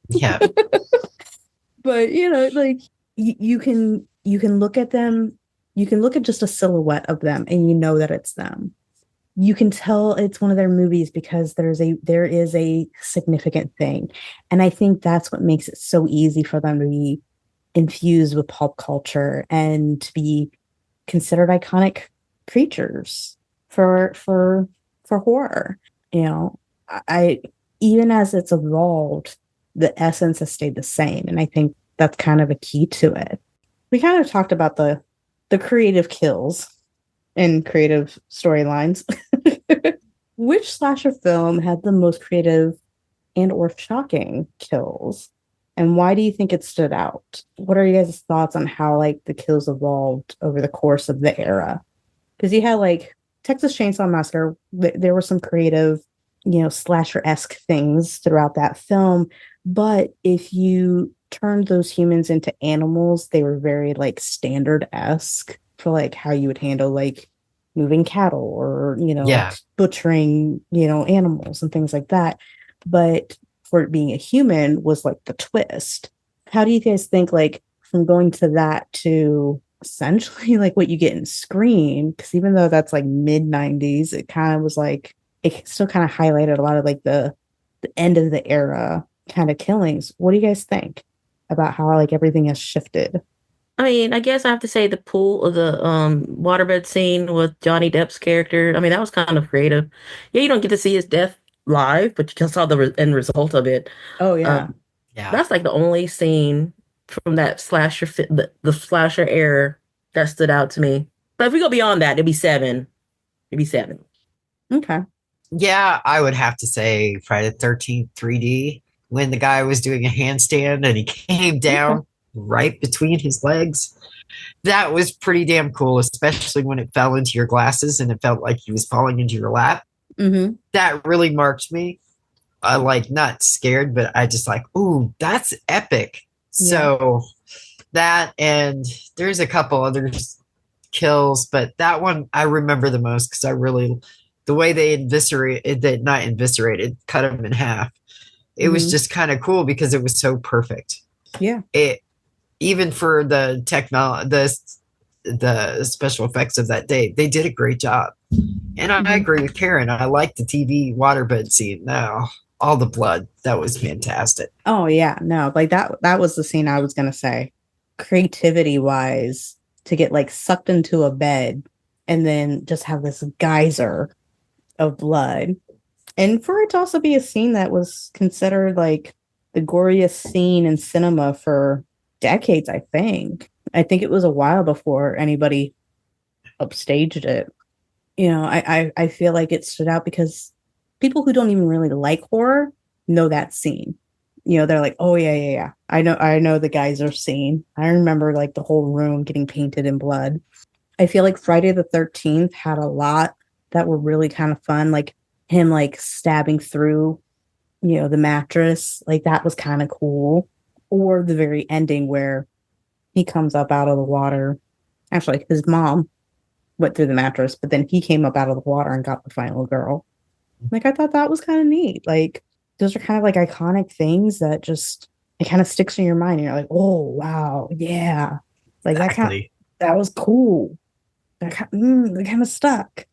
Yeah. But like you can look at them, you can look at just a silhouette of them and you know that it's them. You can tell it's one of their movies because there is a significant thing. And I think that's what makes it so easy for them to be infused with pulp culture and to be considered iconic creatures for horror. I even as it's evolved, the essence has stayed the same. And I think that's kind of a key to it. We kind of talked about the creative kills and creative storylines. Which slasher film had the most creative and or shocking kills? And why do you think it stood out? What are you guys' thoughts on how like the kills evolved over the course of the era? Because you had like Texas Chainsaw Massacre, there were some creative, slasher-esque things throughout that film. But if you turned those humans into animals, they were very like standard-esque for like how you would handle like moving cattle or, Yeah. butchering, animals and things like that. But for it being a human was like the twist. How do you guys think like from going to that to essentially like what you get in Scream? Because even though that's like mid 90s, it kind of was like it still kind of highlighted a lot of like the end of the era kind of killings. What do you guys think about how like everything has shifted? I mean, I guess I have to say the pool of the waterbed scene with Johnny Depp's character. I mean, that was kind of creative. Yeah, you don't get to see his death live, but you just saw the end result of it. Oh yeah. Yeah. That's like the only scene from that the slasher era that stood out to me. But if we go beyond that, it'd be seven. It'd be seven. Okay. Yeah, I would have to say Friday the 13th 3D when the guy was doing a handstand and he came down right between his legs. That was pretty damn cool, especially when it fell into your glasses and it felt like he was falling into your lap. Mm-hmm. That really marked me. I like not scared, but I just like, ooh, that's epic. Yeah. So that, and there's a couple other kills, but that one I remember the most because I really, the way they not eviscerated, cut him in half. It was just kind of cool because it was so perfect. Yeah. It, even for the the special effects of that day, they did a great job. And I agree with Karen. I like the TV waterbed scene now. All the blood. That was fantastic. Oh yeah. No, like that was the scene I was gonna say. Creativity wise, to get like sucked into a bed and then just have this geyser of blood. And for it to also be a scene that was considered like the goriest scene in cinema for decades, I think. I think it was a while before anybody upstaged it. I feel like it stood out because people who don't even really like horror know that scene. They're like, oh yeah. I know the geyser scene. I remember like the whole room getting painted in blood. I feel like Friday the 13th had a lot that were really kind of fun, like him like stabbing through, the mattress. Like that was kind of cool. Or the very ending where he comes up out of the water. Actually, his mom went through the mattress, but then he came up out of the water and got the final girl. Like, I thought that was kind of neat. Like, those are kind of like iconic things that just, it kind of sticks in your mind. And you're like, oh, wow, yeah. Like, Exactly. that was cool. That kind of stuck.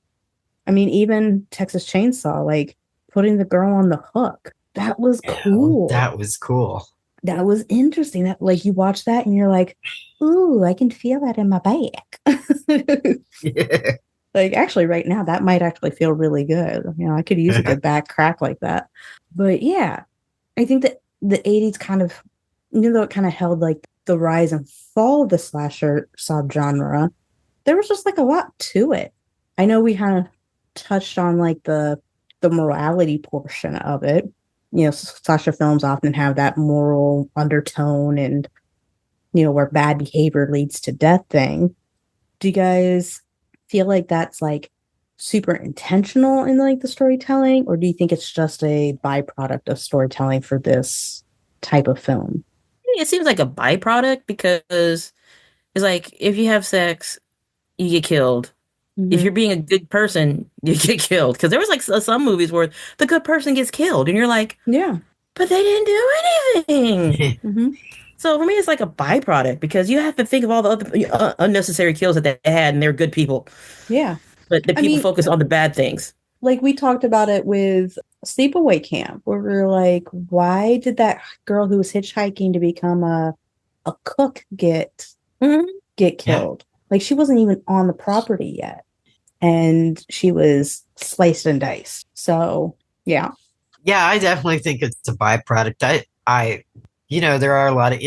I mean, even Texas Chainsaw, like, putting the girl on the hook. That was cool. That was cool. That was interesting. That like you watch that and you're like, ooh, I can feel that in my back. Yeah. Like actually right now that might actually feel really good. I could use a good back crack like that. But yeah, I think that the 80s kind of, even though it kind of held like the rise and fall of the slasher subgenre, there was just like a lot to it. I know we kind of touched on like the morality portion of it. Slasher films often have that moral undertone and, where bad behavior leads to death thing. Do you guys feel like that's like super intentional in like the storytelling, or do you think it's just a byproduct of storytelling for this type of film? It seems like a byproduct because it's like if you have sex, you get killed. If you're being a good person, you get killed. Because there was like some movies where the good person gets killed, and you're like, Yeah. but they didn't do anything. Mm-hmm. So for me, it's like a byproduct because you have to think of all the other unnecessary kills that they had, and they're good people. Yeah. But the I people mean, focus on the bad things. like we talked about it with Sleepaway Camp, where we were like, why did that girl who was hitchhiking to become a cook get killed? Like she wasn't even on the property yet. And she was sliced and diced. So yeah. Yeah, I definitely think it's a byproduct. I there are a lot of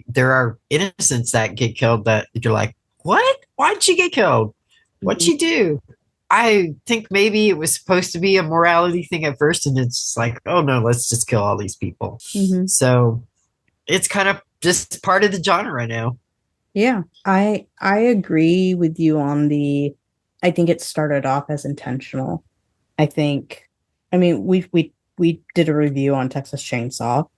there are innocents that get killed that you're like, what? Why'd she get killed? What'd she do? I think maybe it was supposed to be a morality thing at first, and it's like, oh no, let's just kill all these people. Mm-hmm. So it's kind of just part of the genre now. Yeah, I agree with you on I think it started off as intentional. I mean, we did a review on Texas Chainsaw,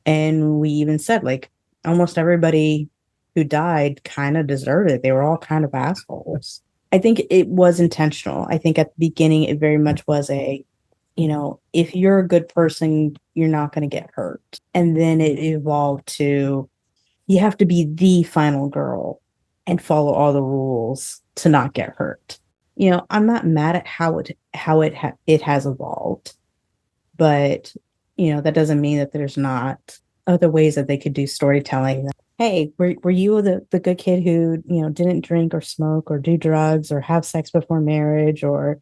and we even said like almost everybody who died kind of deserved it. They were all kind of assholes. I think it was intentional. I think at the beginning it very much was if you're a good person, you're not going to get hurt. And then it evolved to you have to be the final girl and follow all the rules to not get hurt. I'm not mad at how it has evolved, but that doesn't mean that there's not other ways that they could do storytelling. Hey, were you the good kid who didn't drink or smoke or do drugs or have sex before marriage, or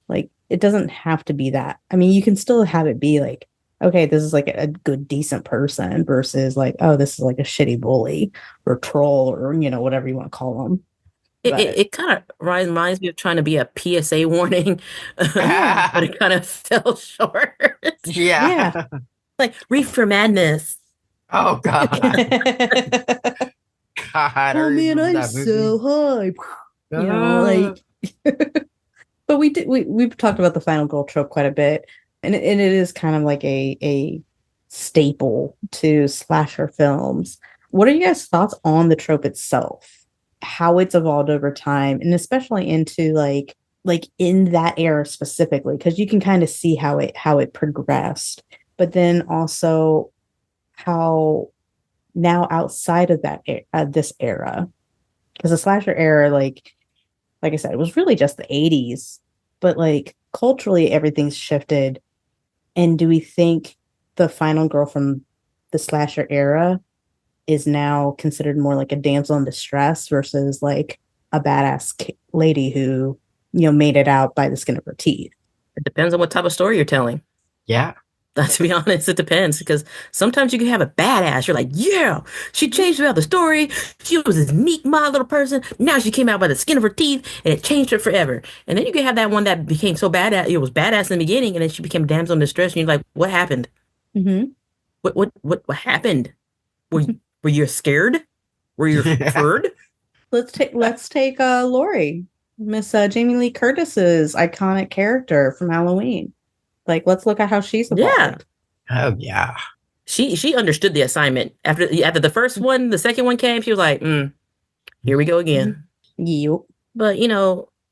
like it doesn't have to be that. I mean, you can still have it be like, okay, this is like a good decent person versus like, oh, this is like a shitty bully or troll or whatever you want to call them. It kind of reminds me of trying to be a PSA warning, but it kind of fell short. Yeah. Like reefer madness. Oh God. God. Oh man, I'm so hype. But we've talked about the final girl trope quite a bit, and it is kind of like a staple to slasher films. What are you guys' thoughts on the trope itself? How it's evolved over time, and especially into like in that era specifically, because you can kind of see how it progressed, but then also how now outside of that this era, because the slasher era, like I said, it was really just the 80s, but like culturally everything's shifted. And do we think the final girl from the slasher era is now considered more like a damsel in distress versus like a badass lady who, made it out by the skin of her teeth? It depends on what type of story you're telling. Yeah. To be honest, it depends, because sometimes you can have a badass. You're like, yeah, she changed about the story. She was this meek, mild little person. Now she came out by the skin of her teeth, and it changed her forever. And then you can have that one that became so badass. It was badass in the beginning, and then she became damsel in distress. And you're like, what happened? Mm-hmm. What happened? Were you scared? Were you afraid? Let's take Laurie, Miss Jamie Lee Curtis's iconic character from Halloween. Like, let's look at how she's evolved. Yeah. Oh yeah. She understood the assignment. After the first one, the second one came, she was like, here we go again. Yep. But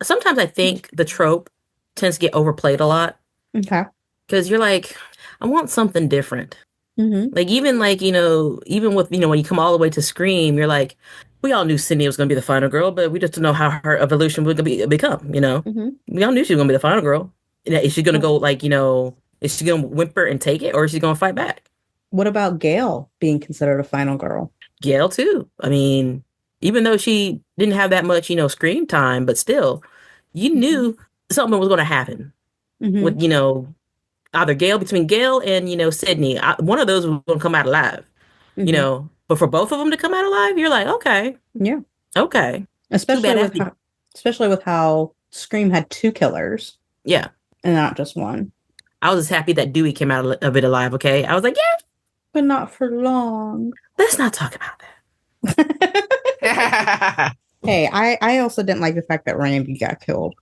sometimes I think the trope tends to get overplayed a lot. Okay. Because you're like, I want something different. Mm-hmm. Like even with when you come all the way to Scream, you're like, we all knew Sydney was going to be the final girl, but we just don't know how her evolution would become. Mm-hmm. We all knew she was going to be the final girl. Is she going to go like is she going to whimper and take it, or is she going to fight back? What about Gail being considered a final girl? Gail too. I mean, even though she didn't have that much screen time, but still, you knew something was going to happen with either between Gail and Sydney. One of those was going to come out alive. Mm-hmm. But for both of them to come out alive, you're like, okay, yeah, okay. Especially with how Scream had 2 killers, yeah, and not just one. I was just happy that Dewey came out of it alive. Okay, I was like, yeah, but not for long. Let's not talk about that. Hey, I also didn't like the fact that Randy got killed.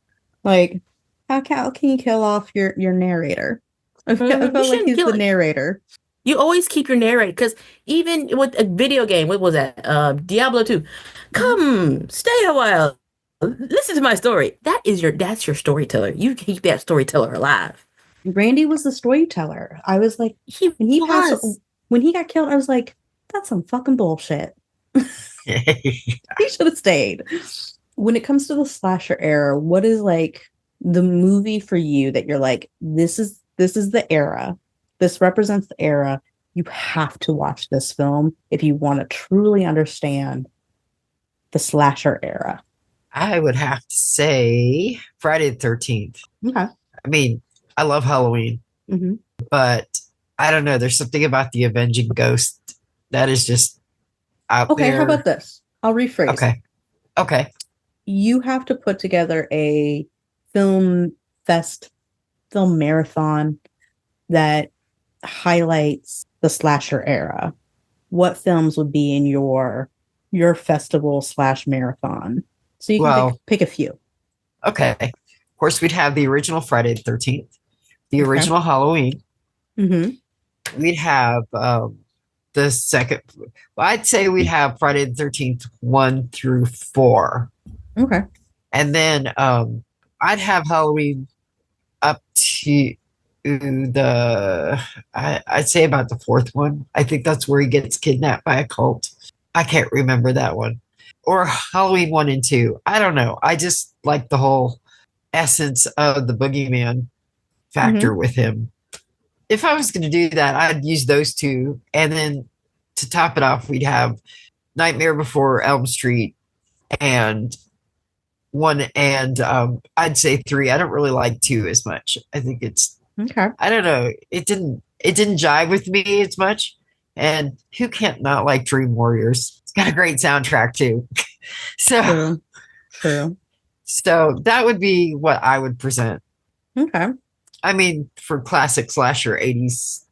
Like, how can you kill off your narrator? I felt like he's the narrator. You always keep your narrator, because even with a video game, what was that? Diablo 2. Come, stay a while. Listen to my story. That's your storyteller. You keep that storyteller alive. Randy was the storyteller. I was like, when he got killed, I was like, that's some fucking bullshit. He should have stayed. When it comes to the slasher era, what is like the movie for you that you're like, this is the era. This represents the era. You have to watch this film if you want to truly understand the slasher era. I would have to say Friday the 13th. Okay. I mean, I love Halloween, but I don't know. There's something about the Avenging Ghost that is just out there. Okay, how about this? I'll rephrase. Okay. You have to put together a film marathon that highlights the slasher era. What films would be in your festival / marathon? So you can pick a few. Okay. Of course, we'd have the original Friday the 13th, the original Halloween. We'd have the second. Well, I'd say we'd have Friday the 13th 1 through 4. Okay. And then I'd have Halloween up to I'd say about the 4th one. I think that's where he gets kidnapped by a cult. I can't remember that one. Or Halloween 1 and 2. I don't know. I just like the whole essence of the boogeyman factor with him. If I was going to do that, I'd use those two. And then to top it off, we'd have Nightmare Before Elm Street and 1 and I'd say 3. I don't really like 2 as much. I think it's I don't know. It didn't jive with me as much. And who can't not like Dream Warriors? It's got a great soundtrack too. So True. So that would be what I would present. Okay. I mean, for classic slasher 80s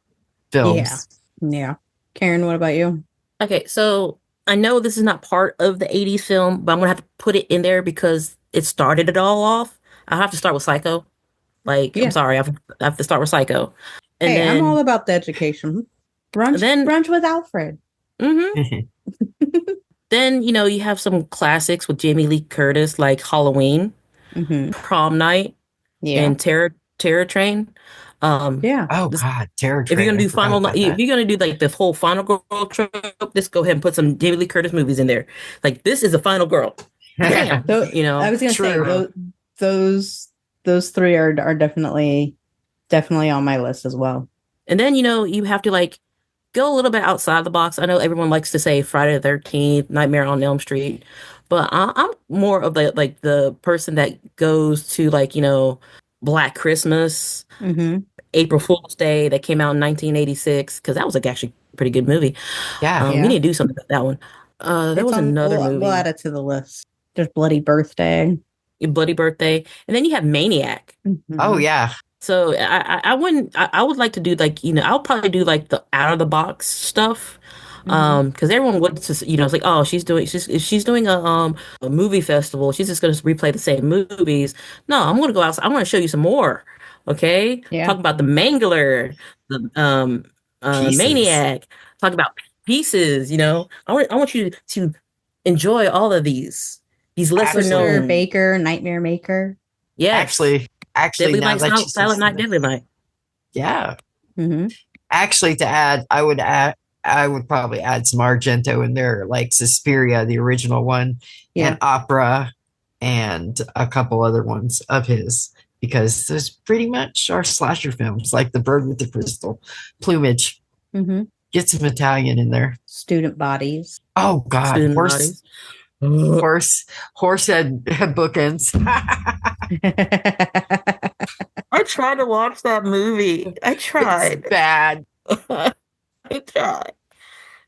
films. Yeah. Karen, what about you? Okay, so I know this is not part of the 80s film, but I'm going to have to put it in there because it started it all off. I have to start with Psycho. I'm sorry, I have to start with Psycho. And then, I'm all about the education. Brunch with Alfred. Then, you have some classics with Jamie Lee Curtis, like Halloween, Prom Night, and Terror Train. Oh God, Terror Train. If you're gonna do if you're gonna do like the whole Final Girl trope, just go ahead and put some Jamie Lee Curtis movies in there. Like, this is a Final Girl. Damn, I was gonna say those 3 are definitely on my list as well. And then you have to like go a little bit outside the box. I know everyone likes to say Friday the 13th, Nightmare on Elm Street, but I'm more of the person that goes to Black Christmas, April Fool's Day that came out in 1986, because that was actually a pretty good movie. We need to do something about that one. There was another movie. We'll add it to the list. There's Bloody Birthday. And then you have Maniac. Oh yeah. So I would like to do I'll probably do like the out of the box stuff. Because everyone would just, it's like, oh, she's doing a movie festival. She's just going to replay the same movies. No, I'm going to go outside. I want to show you some more. Okay. Yeah. Talk about the Mangler, the Maniac. Talk about Pieces. I want you to enjoy all of these lesser known. Baker, Nightmare Maker. Yeah. Actually, Deadly Night, Silent Night, Deadly Night. Yeah. Actually, to add, I would probably add some Argento in there, like Suspiria, the original one, and Opera, and a couple other ones of his, because those pretty much are slasher films, like The Bird with the Crystal Plumage. Get some Italian in there. Student Bodies. Oh God, horse had bookends. I tried to watch that movie. I tried. It's bad. I tried.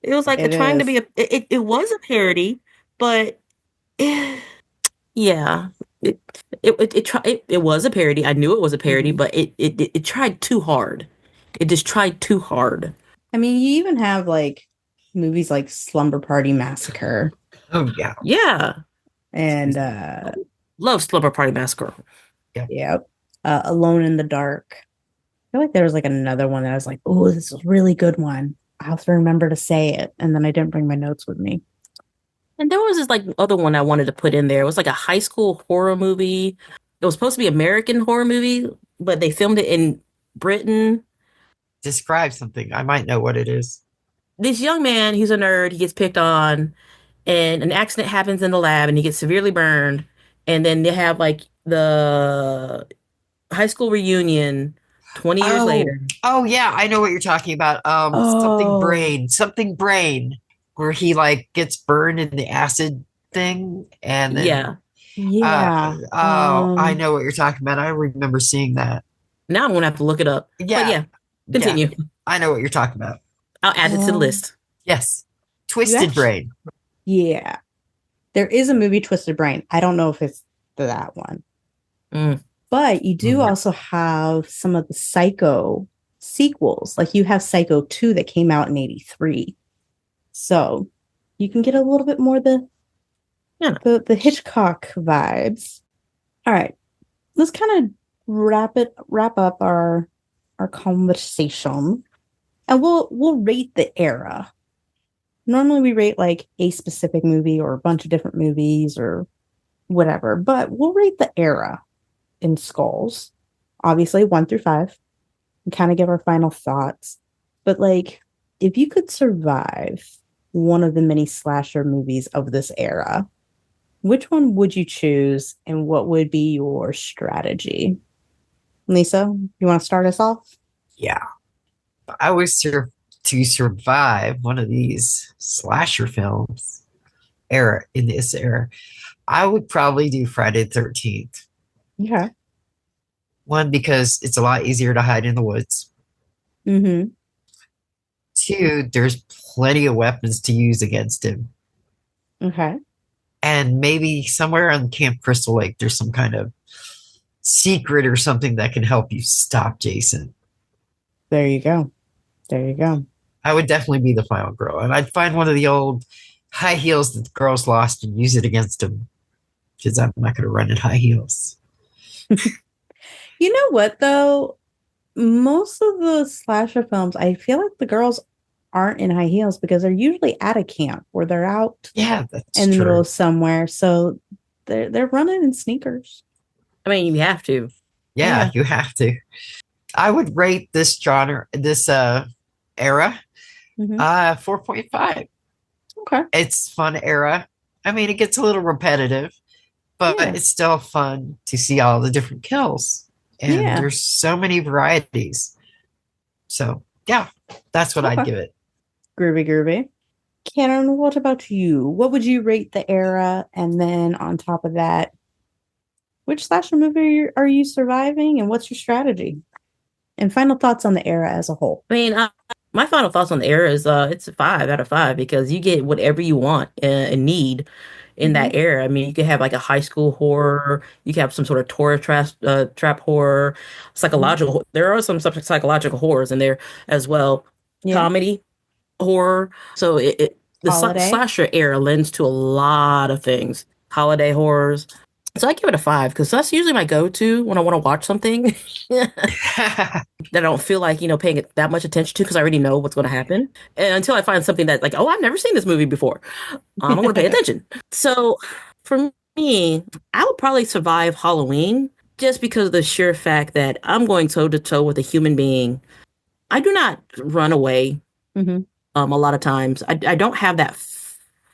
It was like trying to be it was a parody, but it was a parody. I knew it was a parody, but it tried too hard. It just tried too hard. I mean, you even have like movies like Slumber Party Massacre. Oh yeah. Yeah. And love Slumber Party Massacre. Yeah. Alone in the Dark. I feel like there was like another one that I was like, oh, this is a really good one. I have to remember to say it. And then I didn't bring my notes with me. And there was this like other one I wanted to put in there. It was like a high school horror movie. It was supposed to be American horror movie, but they filmed it in Britain. Describe something. I might know what it is. This young man, he's a nerd, he gets picked on, and an accident happens in the lab and he gets severely burned. And then they have like the high school reunion 20 years Oh, later. oh yeah, I know what you're talking about. Oh. Something brain, where he like gets burned in the acid thing, and then Yeah. Yeah. I know what you're talking about. I remember seeing that. Now I'm gonna have to look it up. But Yeah, yeah, yeah, continue. I know what you're talking about. I'll add it to the list. Yes, Twisted actually- Brain. Yeah. There is a movie, Twisted Brain. I don't know if it's that one. Mm. But you do also have some of the Psycho sequels. Like you have Psycho 2 that came out in 83. So you can get a little bit more the Hitchcock vibes. All right. Let's kind of wrap up our conversation. And we'll rate the era. Normally we rate like a specific movie or a bunch of different movies or whatever, but we'll rate the era in skulls. Obviously 1 through 5. And kind of give our final thoughts. But like, if you could survive one of the many slasher movies of this era, which one would you choose and what would be your strategy? Lisa, you want to start us off? Yeah, I was to survive one of these slasher films in this era. I would probably do Friday the 13th. Yeah. One, because it's a lot easier to hide in the woods. Mm-hmm. 2, there's plenty of weapons to use against him. Okay. And maybe somewhere on Camp Crystal Lake, there's some kind of secret or something that can help you stop Jason. There you go. There you go. I would definitely be the final girl. And I'd find one of the old high heels that the girls lost and use it against him. Because I'm not going to run in high heels. You know what, though? Most of the slasher films, I feel like the girls aren't in high heels because they're usually at a camp where they're out Yeah, that's in the middle true. of somewhere. So they're running in sneakers. I mean, you have to. Yeah, you have to. I would rate this genre, this era, Mhm. 4.5. Okay. It's fun era. I mean, it gets a little repetitive, but Yeah. it's still fun to see all the different kills. And Yeah. there's so many varieties. So, yeah, that's what I'd Okay. give it. Groovy. Cannon, what about you? What would you rate the era? And then on top of that, which slasher movie are you surviving and what's your strategy? And final thoughts on the era as a whole. I mean, my final thoughts on the era is it's a 5 out of 5 because you get whatever you want and need in that era. I mean, you could have like a high school horror, you could have some sort of trap horror, psychological. There are some psychological horrors in there as well. Yeah. Comedy horror. So the Holiday. slasher era lends to a lot of things. Holiday horrors. So I give it a 5 because that's usually my go-to when I want to watch something that I don't feel like, paying it that much attention to because I already know what's going to happen. And until I find something that like, oh, I've never seen this movie before. I'm going to pay attention. So for me, I would probably survive Halloween just because of the sheer fact that I'm going toe to toe with a human being. I do not run away. Mm-hmm. A lot of times I don't have that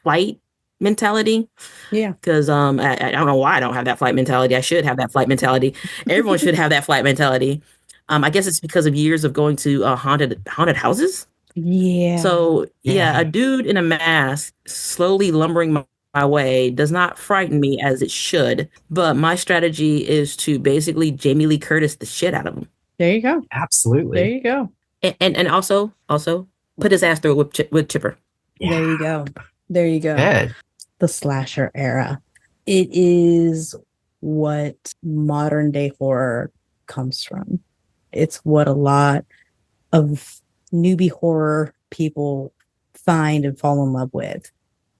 flight mentality. Yeah. Because I don't know why I don't have that flight mentality. I should have that flight mentality. Everyone should have that flight mentality. I guess it's because of years of going to haunted houses. Yeah. So yeah, a dude in a mask slowly lumbering my way does not frighten me as it should. But my strategy is to basically Jamie Lee Curtis the shit out of him. There you go. Absolutely. There you go. And also put his ass through a wood chipper. Yeah. There you go. There you go. Good. The slasher era. It is what modern day horror comes from. It's what a lot of newbie horror people find and fall in love with.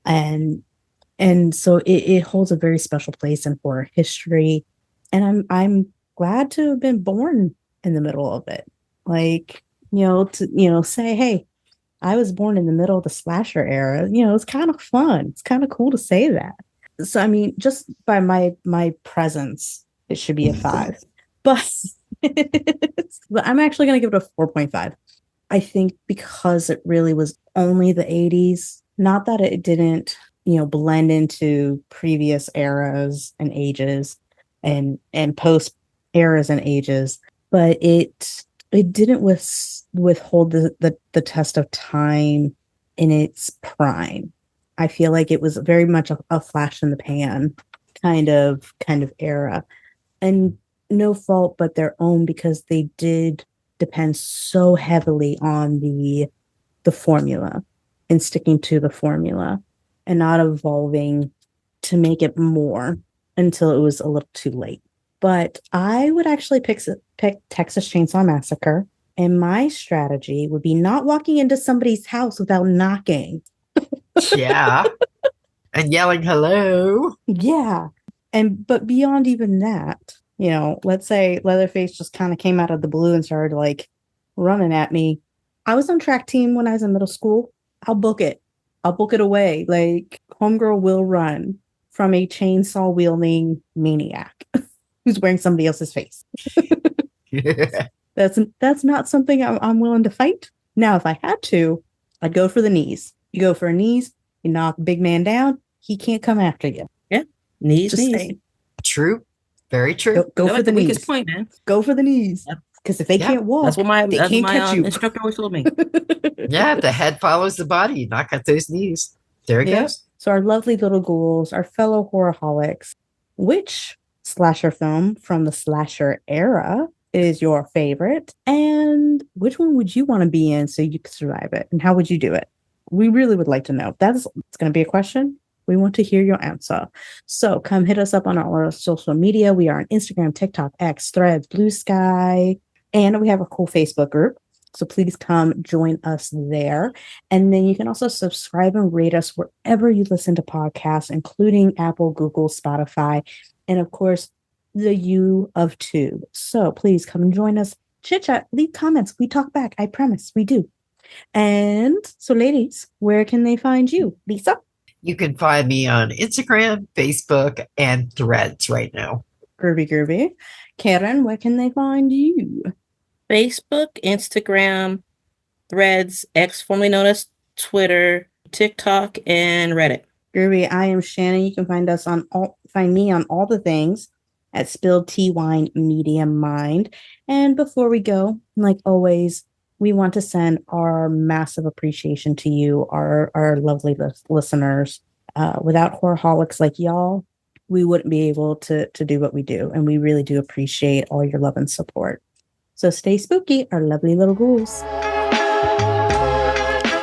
And so it holds a very special place in horror history. And I'm glad to have been born in the middle of it. Like, to say, hey, I was born in the middle of the slasher era. It's kind of fun. It's kind of cool to say that. So, I mean, just by my presence, it should be a 5. But, but I'm actually going to give it a 4.5. I think because it really was only the 80s, not that it didn't, blend into previous eras and ages and post eras and ages, but it didn't withhold the test of time in its prime. I feel like it was very much a flash in the pan kind of era, and no fault but their own, because they did depend so heavily on the formula and sticking to the formula and not evolving to make it more until it was a little too late. But I would actually pick Texas Chainsaw Massacre, and my strategy would be not walking into somebody's house without knocking. Yeah. And yelling hello. Yeah. But beyond even that, let's say Leatherface just kind of came out of the blue and started like running at me. I was on track team when I was in middle school. I'll book it away. Like, homegirl will run from a chainsaw wielding maniac who's wearing somebody else's face. Yeah. That's not something I'm willing to fight. Now, if I had to, I'd go for the knees. You go for knees, you knock big man down, he can't come after you. Yeah, knees. True. Very true. Go for the weakest knees. point, man. Go for the knees. Because if they can't walk, that's what my you. Instructor always told me. Yeah, the head follows the body. Knock at those knees. There it goes. So our lovely little ghouls, our fellow horrorholics, which slasher film from the slasher era is your favorite? And which one would you want to be in so you could survive it? And how would you do it? We really would like to know. It's going to be a question. We want to hear your answer. So come hit us up on all our social media. We are on Instagram, TikTok, X, Threads, Blue Sky, and we have a cool Facebook group. So please come join us there. And then you can also subscribe and rate us wherever you listen to podcasts, including Apple, Google, Spotify, and of course, the U of Tube. So please come and join us. Chit chat, leave comments. We talk back. I promise we do. And so, ladies, where can they find you? Lisa? You can find me on Instagram, Facebook, and Threads right now. Groovy. Karen, where can they find you? Facebook, Instagram, Threads, X, formerly known as Twitter, TikTok, and Reddit. Groovy. I am Shannon. You can find me on all the things at Spilled Tea Wine Media Mind. And before we go, like always, we want to send our massive appreciation to you, our lovely listeners. Without horrorholics like y'all, we wouldn't be able to do what we do. And we really do appreciate all your love and support. So stay spooky, our lovely little ghouls.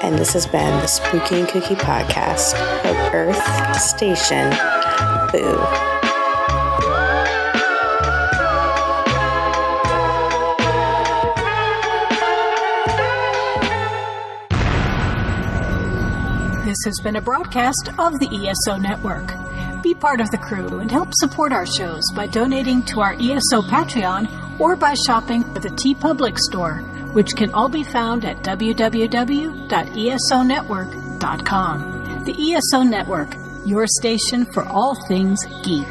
And this has been the Spooky and Kooky podcast of Earth Station Boo. This has been a broadcast of the ESO Network. Be part of the crew and help support our shows by donating to our ESO Patreon or by shopping at the TeePublic store, which can all be found at www.esonetwork.com. The ESO Network, your station for all things geek.